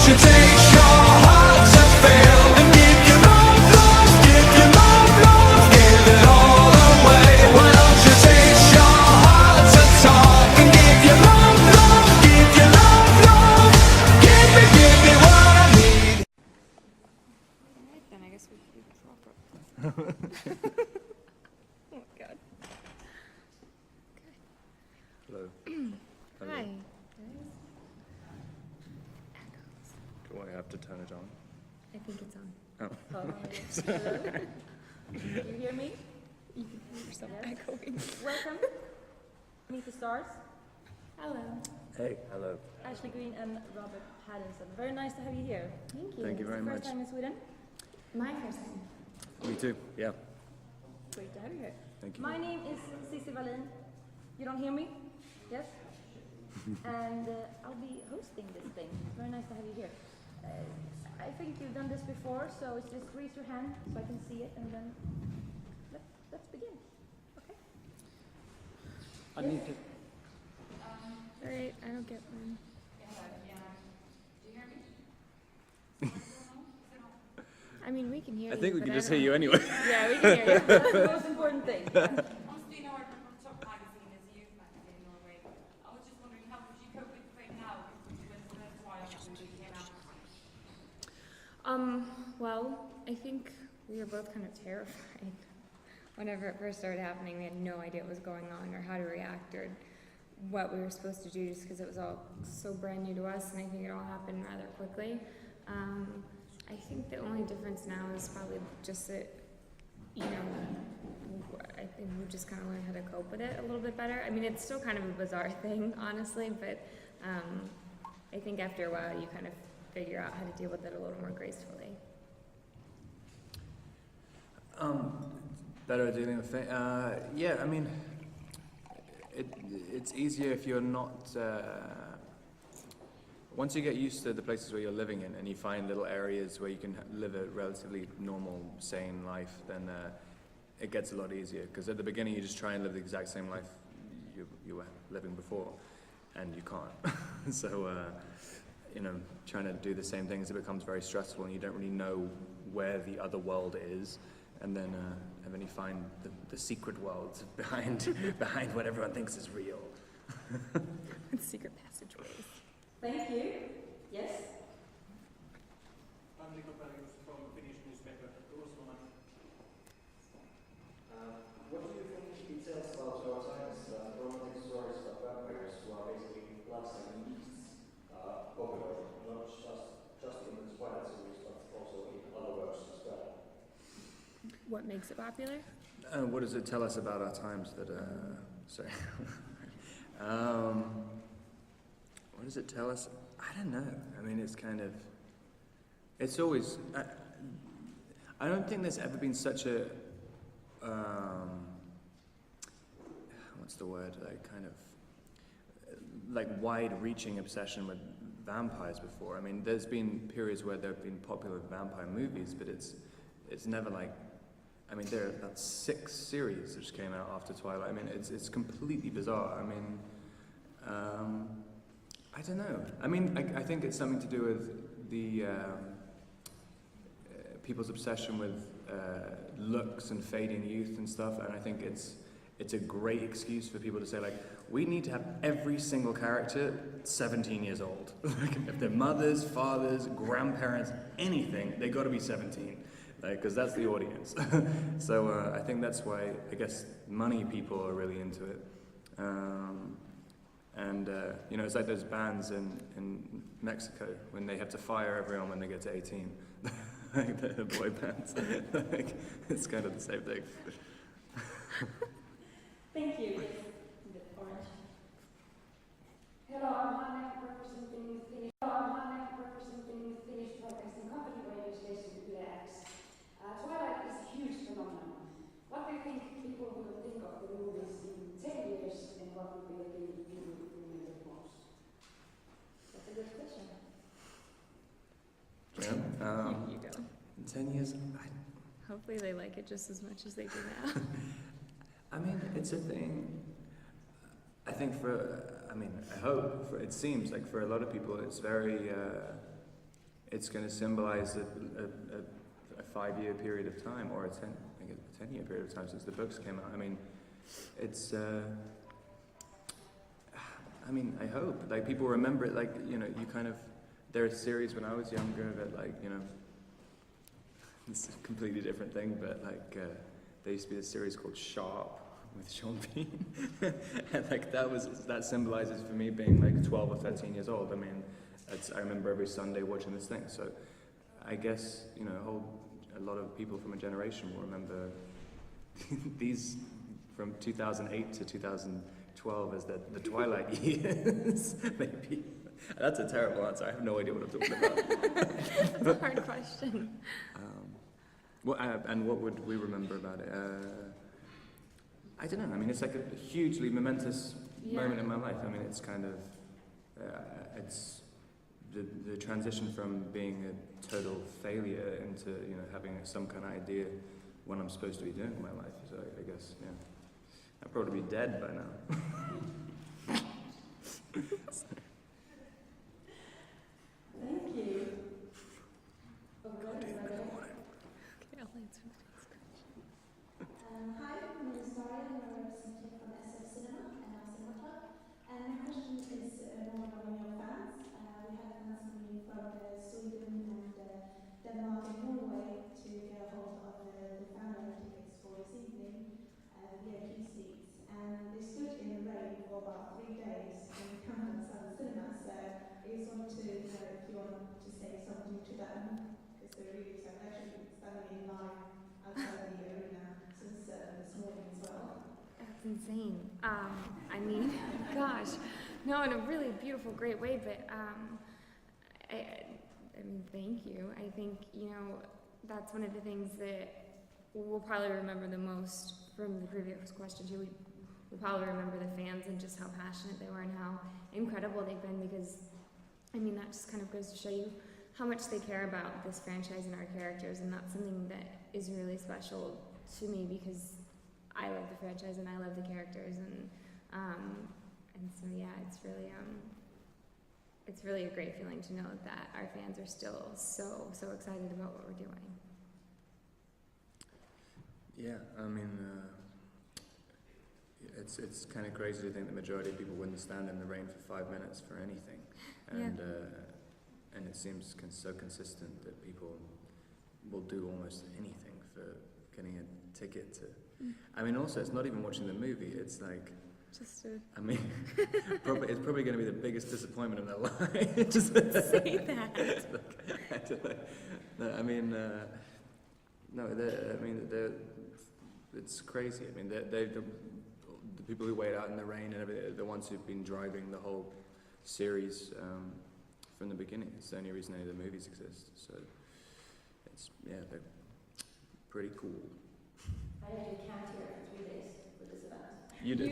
you take your heart to fill and give your love, love, give your love, love, give it all away? Why don't you take your heart to talk and give your love, love, give your love, love, give me what I need. Alright, then I guess we can do proper. Oh my god. Hello. Hi. Do I have to turn it on? I think it's on. Oh. Oh, yes. Hello. You hear me? You can hear yourself Yes. echoing. Welcome. Meet the stars. Hello. Hey, hello. Ashley Green and Robert Pattinson. Very nice to have you here. Thank you. Thank you very First much. time in Sweden. My first time. Me too. Yeah. Great to have you here. Thank you. My name is Cissi Wallin. You don't hear me? Yes? And I'll be hosting this thing. Very nice to have you here. I think you've done this before, so it's just raise your hand so I can see it, and then let's begin. Okay? I need to. Alright, I don't get one. I mean, we can hear I you. think we but can I just don't hear you know. anyway. Yeah, we can hear you. That's the most important thing. Honestly, no, our top magazine is a youth magazine in Norway. I was just wondering, how would you cope with fame now? Because that's why I movie came out. Well, I think we were both kind of terrified. Whenever it first started happening, we had no idea what was going on or how to react or what we were supposed to do just because it was all so brand new to us, and I think it all happened rather quickly. I think the only difference now is probably just that, you know, I think we just kind of learned how to cope with it a little bit better. I mean, it's still kind of a bizarre thing, honestly, but I think after a while you kind of figure out how to deal with it a little more gracefully. Better at dealing with fame. Yeah, I mean, it's easier if you're not. Once you get used to the places where you're living in, and you find little areas where you can live a relatively normal, sane life, then it gets a lot easier. Because at the beginning, you just try and live the exact same life you were living before, and you can't. So, you know, trying to do the same things, it becomes very stressful, and you don't really know where the other world is. And then you find the secret world behind what everyone thinks is real. Secret passageways. Thank you. Yes? I'm Nico Pellius from Finnish newspaper Rus. What do you think it tells about our times, romantic stories about vampires who are basically blood-sucking beasts, popular, not just in the Twilight series, but also in other works as well? What makes it popular? What does it tell us about our times that, sorry. What does it tell us? I don't know. I mean, it's kind of, it's always, I don't think there's ever been such a, what's the word, like kind of, like wide-reaching obsession with vampires before. I mean, there's been periods where there have been popular vampire movies, but it's never like, I mean, there are about 6 series that just came out after Twilight. I mean, it's completely bizarre. I mean, I don't know. I mean, I think it's something to do with the people's obsession with looks and fading youth and stuff, and I think it's a great excuse for people to say, like, we need to have every single character 17 years old. Like, if they're mothers, fathers, grandparents, anything, they got to be 17. Because that's the audience. So I think that's why, I guess, money people are really into it. You know, it's like those bands in Mexico when they have to fire everyone when they get to 18. Like the boy bands. Like, it's kind of the same thing. Thank you. The orange. Hello, I'm Hanne, representing Finnish Broadcasting Company radio station Yle-X. Twilight is a huge phenomenon. What do you think people will think of the movies in 10 years, and what would be the thing you would remember most? That's a good question. Yeah. You go. In 10 years, Hopefully they like it just as much as they do now. I mean, it's a thing. I think I hope, it seems like for a lot of people it's very it's going to symbolize a 5-year period of time, or I think a 10-year period of time since the books came out. I mean, it's. I mean, I hope like people remember it. Like, you know, you kind of. There are series when I was younger that, like, you know, it's a completely different thing, but like there used to be this series called Sharp with Sean Bean, and like that symbolizes for me being like 12 or 13 years old. I mean, I remember every Sunday watching this thing. So I guess, you know, a lot of people from a generation will remember these from 2008 to 2012 as the twilight years, maybe. That's a terrible answer. I have no idea what I'm talking about. It's a hard question. And what would we remember about it? I don't know. I mean, it's like a hugely momentous moment in my life. I mean, it's kind of, it's the transition from being a total failure into, you know, having some kind of idea what I'm supposed to be doing in my life. So I guess, yeah, I'd probably be dead by now. Thank you. Okay, I'll answer the next question. Hi, my name is Daria, and I'm a representative from SF Cinema and our Cinema Club. And my question is more about your fans. We had fans coming from Sweden and Denmark and Norway to get a hold of the fan tickets for this evening, VIP seats. And they stood in the rain for about 3 days in the campus outside the cinema. So I just wanted to know if you want to say something to them, because they're really excited. They're actually standing in line outside the arena since this morning as well. That's insane. I mean, gosh, no, in a really beautiful, great way. But I mean, thank you. I think, you know, that's one of the things that we'll probably remember the most from the previous question too. We'll probably remember the fans and just how passionate they were and how incredible they've been, because, I mean, that just kind of goes to show you how much they care about this franchise and our characters, and that's something that is really special to me, because I love the franchise and I love the characters, and so yeah, it's really a great feeling to know that our fans are still so excited about what we're doing. Yeah, I mean, it's kind of crazy to think the majority of people wouldn't stand in the rain for 5 minutes for anything, and it seems so consistent that people will do almost anything for getting a ticket to. I mean, also, it's not even watching the movie. It's like, I mean, it's probably going to be the biggest disappointment of their lives. Just say that. I don't know. No, I mean, it's crazy. I mean, the people who wait out in the rain and everything, the ones who've been driving the whole series from the beginning. It's the only reason any of the movies exist. So they're pretty cool. I actually camped here for 3 days for this event. You did.